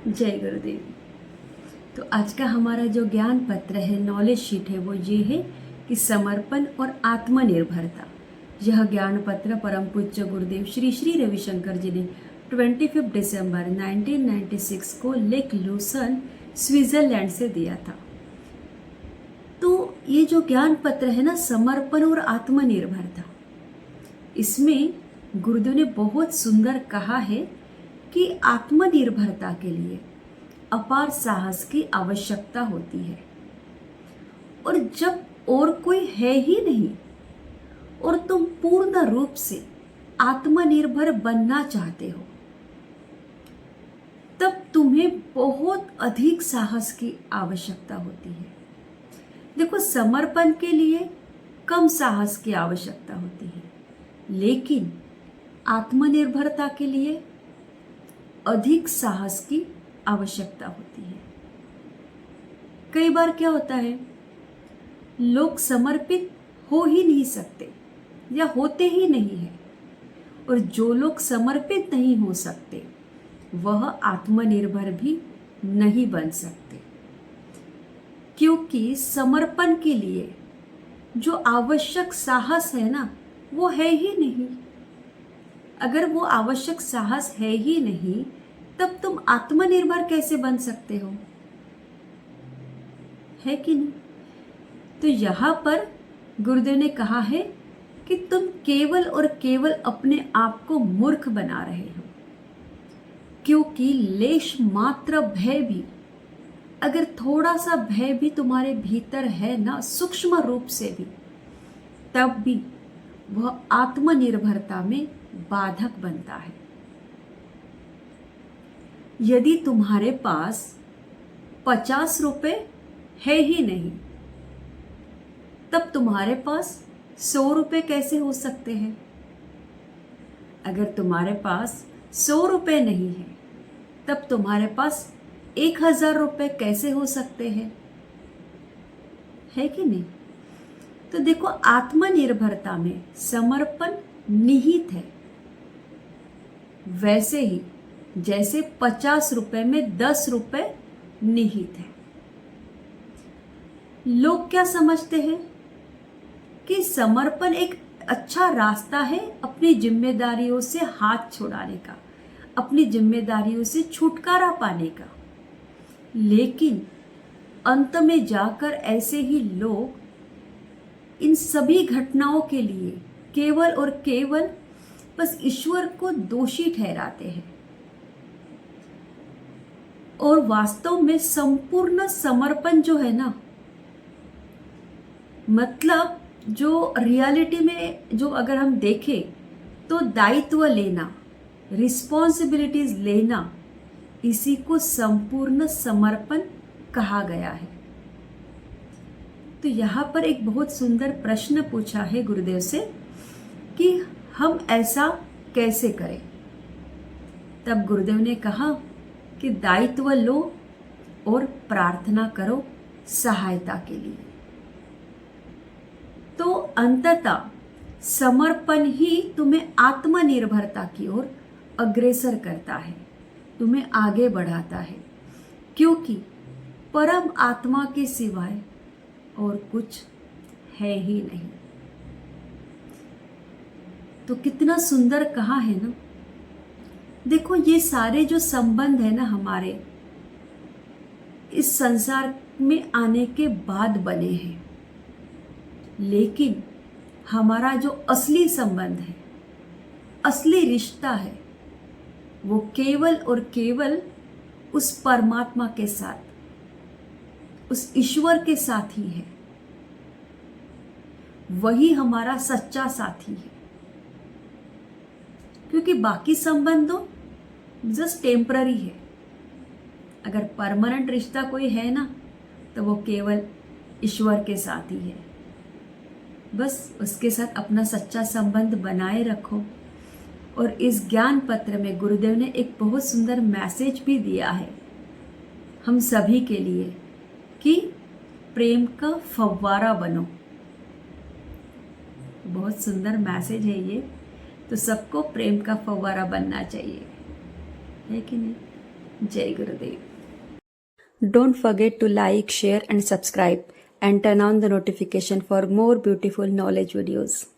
जय गुरुदेव। तो आज का हमारा जो ज्ञान पत्र है, नॉलेज शीट है, वो ये है कि समर्पण और आत्मनिर्भरता। यह ज्ञान पत्र परम पूज्य गुरुदेव श्री श्री रविशंकर जी ने 25 दिसंबर 1996 को लेक लूसन स्विट्जरलैंड से दिया था। तो ये जो ज्ञान पत्र है ना, समर्पण और आत्मनिर्भरता, इसमें गुरुदेव ने बहुत सुंदर कहा है कि आत्मनिर्भरता के लिए अपार साहस की आवश्यकता होती है। और जब और कोई है ही नहीं और तुम पूर्ण रूप से आत्मनिर्भर बनना चाहते हो, तब तुम्हें बहुत अधिक साहस की आवश्यकता होती है। देखो, समर्पण के लिए कम साहस की आवश्यकता होती है, लेकिन आत्मनिर्भरता के लिए अधिक साहस की आवश्यकता होती है। कई बार क्या होता है, लोग समर्पित हो ही नहीं सकते या होते ही नहीं है, और जो लोग समर्पित नहीं हो सकते वह आत्मनिर्भर भी नहीं बन सकते, क्योंकि समर्पण के लिए जो आवश्यक साहस है ना, वो है ही नहीं। अगर वो आवश्यक साहस है ही नहीं, तब तुम आत्मनिर्भर कैसे बन सकते हो? है कि नहीं? तो यहां पर गुरुदेव ने कहा है कि तुम केवल और केवल अपने आप को मूर्ख बना रहे हो, क्योंकि लेश मात्र भय भी, अगर थोड़ा सा भय भी तुम्हारे भीतर है ना, सूक्ष्म रूप से भी, तब भी वह आत्मनिर्भरता में बाधक बनता है। यदि तुम्हारे पास 50 रुपए है ही नहीं, तब तुम्हारे पास 100 रुपए कैसे हो सकते हैं? अगर तुम्हारे पास 100 रुपए नहीं है, तब तुम्हारे पास 1000 रुपए कैसे हो सकते हैं? है कि नहीं? तो देखो, आत्मनिर्भरता में समर्पण निहित है। वैसे ही जैसे 50 रुपए में 10 रुपए निहित है। लोग क्या समझते हैं कि समर्पण एक अच्छा रास्ता है अपनी जिम्मेदारियों से हाथ छुड़ाने का, अपनी जिम्मेदारियों से छुटकारा पाने का, लेकिन अंत में जाकर ऐसे ही लोग इन सभी घटनाओं के लिए केवल और केवल बस ईश्वर को दोषी ठहराते हैं, और वास्तव में संपूर्ण समर्पण जो है ना, मतलब जो रियलिटी में जो अगर हम देखें तो दायित्व लेना, रिस्पॉन्सिबिलिटीज लेना, इसी को संपूर्ण समर्पण कहा गया है। तो यहाँ पर एक बहुत सुंदर प्रश्न पूछा है गुरुदेव से कि हम ऐसा कैसे करें। तब गुरुदेव ने कहा कि दायित्व लो और प्रार्थना करो सहायता के लिए। तो अंततः समर्पण ही तुम्हें आत्मनिर्भरता की ओर अग्रसर करता है, तुम्हें आगे बढ़ाता है, क्योंकि परम आत्मा के सिवाय और कुछ है ही नहीं। तो कितना सुंदर कहा है ना। देखो, ये सारे जो संबंध है ना हमारे, इस संसार में आने के बाद बने हैं, लेकिन हमारा जो असली संबंध है, असली रिश्ता है, वो केवल और केवल उस परमात्मा के साथ, उस ईश्वर के साथ ही है। वही हमारा सच्चा साथी है, क्योंकि बाकी संबंधों जस्ट टेम्पररी है। अगर परमानेंट रिश्ता कोई है ना, तो वो केवल ईश्वर के साथ ही है। बस उसके साथ अपना सच्चा संबंध बनाए रखो। और इस ज्ञान पत्र में गुरुदेव ने एक बहुत सुंदर मैसेज भी दिया है हम सभी के लिए कि प्रेम का फव्वारा बनो। बहुत सुंदर मैसेज है ये। तो सबको प्रेम का फव्वारा बनना चाहिए, है कि नहीं? जय गुरुदेव. Don't forget to like, share and subscribe and turn on the notification for more beautiful knowledge videos.